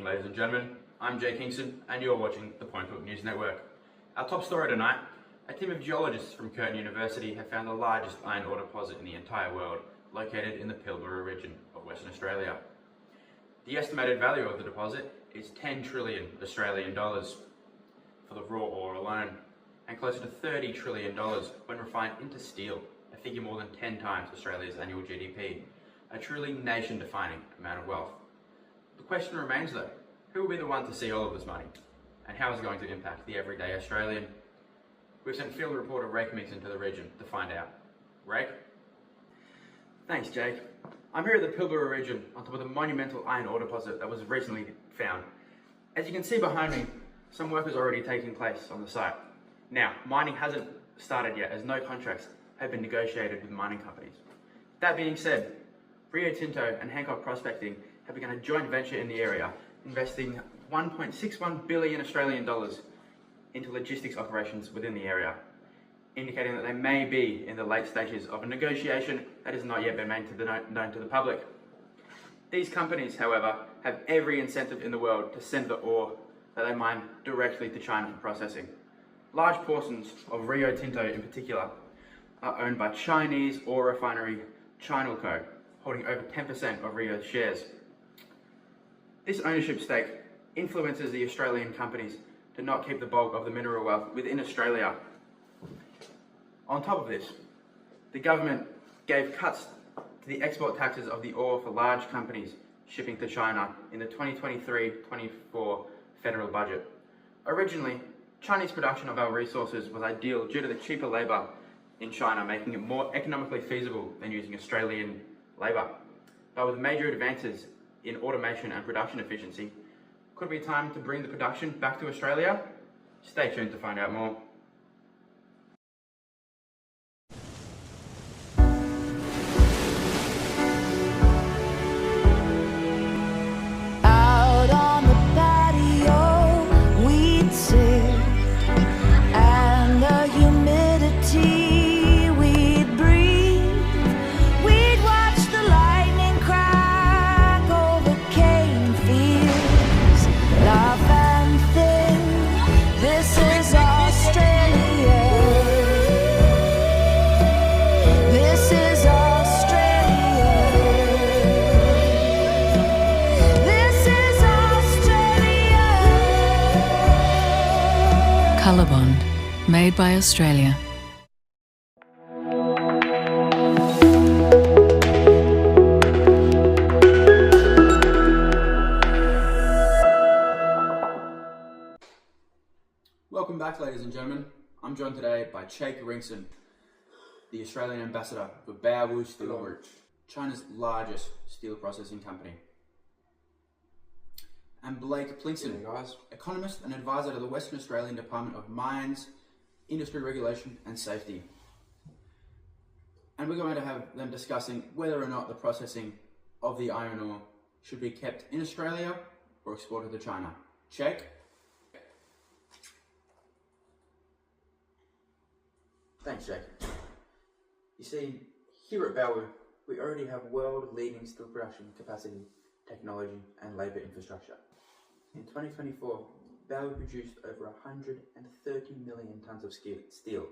evening, ladies and gentlemen. I'm Jay Kingston, and you're watching the Point Cook News Network. Our top story tonight: a team of geologists from Curtin University have found the largest iron ore deposit in the entire world, located in the Pilbara region of Western Australia. The estimated value of the deposit is 10 trillion Australian dollars for the raw ore alone, and closer to 30 trillion dollars when refined into steel, a figure more than 10 times Australia's annual GDP, a truly nation-defining amount of wealth. The question remains though, who will be the one to see all of this money? And how is it going to impact the everyday Australian? We've sent field reporter Rake Mixon to the region to find out. Rake? Thanks, Jake. I'm here at the Pilbara region on top of the monumental iron ore deposit that was recently found. As you can see behind me, some work is already taking place on the site. Now, mining hasn't started yet as no contracts have been negotiated with mining companies. That being said, Rio Tinto and Hancock Prospecting have begun a joint venture in the area, investing 1.61 billion Australian dollars into logistics operations within the area, indicating that they may be in the late stages of a negotiation that has not yet been made known to the public. These companies, however, have every incentive in the world to send the ore that they mine directly to China for processing. Large portions of Rio Tinto in particular are owned by Chinese ore refinery Chinalco, holding over 10% of Rio's shares. This ownership stake influences the Australian companies to not keep the bulk of the mineral wealth within Australia. On top of this, the government gave cuts to the export taxes of the ore for large companies shipping to China in the 2023-24 federal budget. Originally, Chinese production of our resources was ideal due to the cheaper labour in China, making it more economically feasible than using Australian labour. But with major advances in automation and production efficiency, could it be time to bring the production back to Australia? Stay tuned to find out more. Out on the patio, we'd sit, and the humidity we'd breathe. We'd watch the lightning crack over cane fields, laugh and think, this is Australia. This is Australia. This is Australia. Colorbond, made by Australia. Welcome back, ladies and gentlemen. I'm joined today by Jake Ringson, the Australian ambassador for Baowu Steel Group, China's largest steel processing company. And Blake Plinkson, economist and advisor to the Western Australian Department of Mines, Industry Regulation and Safety. And we're going to have them discussing whether or not the processing of the iron ore should be kept in Australia or exported to China. Jake? Thanks, Jake. You see, here at Baowu, we already have world-leading steel production capacity, technology and labour infrastructure. In 2024, Baowu produced over 130 million tonnes of steel.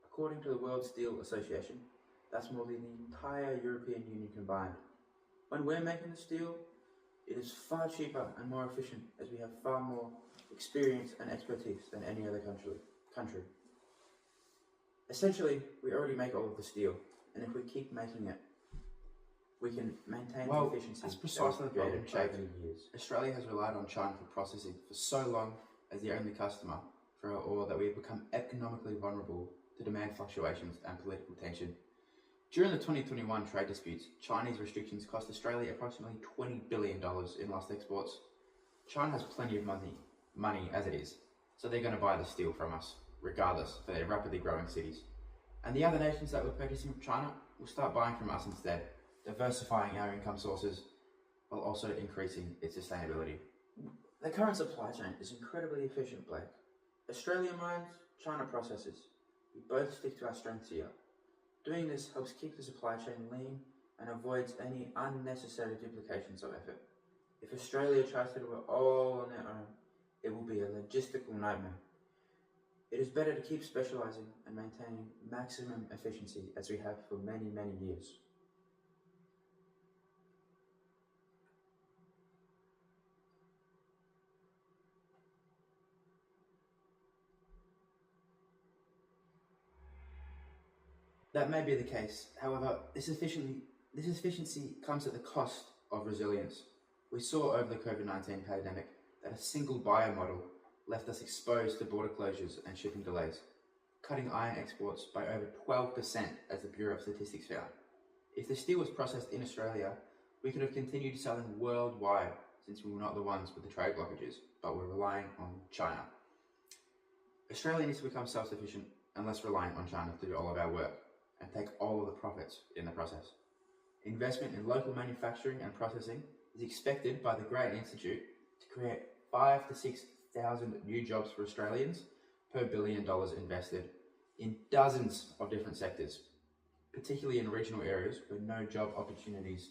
According to the World Steel Association, that's more than the entire European Union combined. When we're making the steel, it is far cheaper and more efficient, as we have far more experience and expertise than any other country. Essentially, we already make all of the steel, and if we keep making it, we can maintain the efficiency. That's precisely the problem, Jake. over the years. Australia has relied on China for processing for so long as the only customer for our ore that we have become economically vulnerable to demand fluctuations and political tension. During the 2021 trade disputes, Chinese restrictions cost Australia approximately $20 billion in lost exports. China has plenty of money as it is, so they're going to buy the steel from us, regardless, for their rapidly growing cities. And the other nations that were purchasing from China will start buying from us instead, diversifying our income sources while also increasing its sustainability. The current supply chain is incredibly efficient, Blake. Australia mines, China processes. We both stick to our strengths here. Doing this helps keep the supply chain lean and avoids any unnecessary duplications of effort. If Australia tries to do it all on their own, it will be a logistical nightmare. It is better to keep specialising and maintaining maximum efficiency as we have for many, many years. That may be the case. However, this efficiency comes at the cost of resilience. We saw over the COVID-19 pandemic that a single buyer model left us exposed to border closures and shipping delays, cutting iron exports by over 12%, as the Bureau of Statistics found. If the steel was processed in Australia, we could have continued selling worldwide, since we were not the ones with the trade blockages, but we're relying on China. Australia needs to become self-sufficient and less reliant on China to do all of our work and take all of the profits in the process. Investment in local manufacturing and processing is expected by the Grattan Institute to create 5,000 to 6,000 new jobs for Australians per $1 billion invested in dozens of different sectors, particularly in regional areas where no job opportunities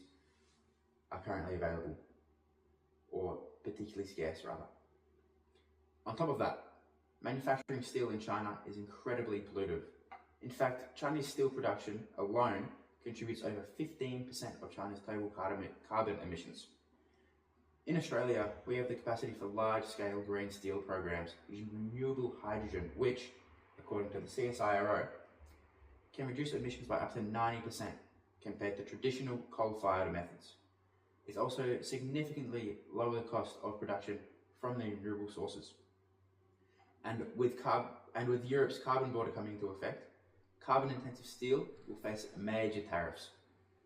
are currently available, or particularly scarce rather. On top of that, manufacturing steel in China is incredibly pollutive. In fact, Chinese steel production alone contributes over 15% of China's total carbon emissions. In Australia, we have the capacity for large-scale green steel programs using renewable hydrogen, which, according to the CSIRO, can reduce emissions by up to 90% compared to traditional coal-fired methods. It's also significantly lower the cost of production from the renewable sources. And with Europe's carbon border coming into effect, carbon-intensive steel will face major tariffs,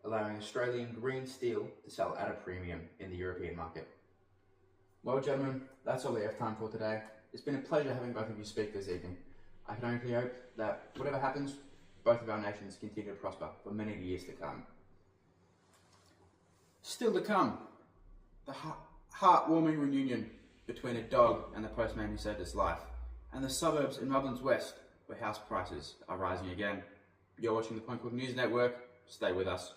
allowing Australian green steel to sell at a premium in the European market. Well, gentlemen, that's all we have time for today. It's been a pleasure having both of you speak this evening. I can only hope that whatever happens, both of our nations continue to prosper for many years to come. Still to come, the heartwarming reunion between a dog and the postman who saved his life, and the suburbs in Melbourne's west where house prices are rising again. You're watching the Point Cook News Network. Stay with us.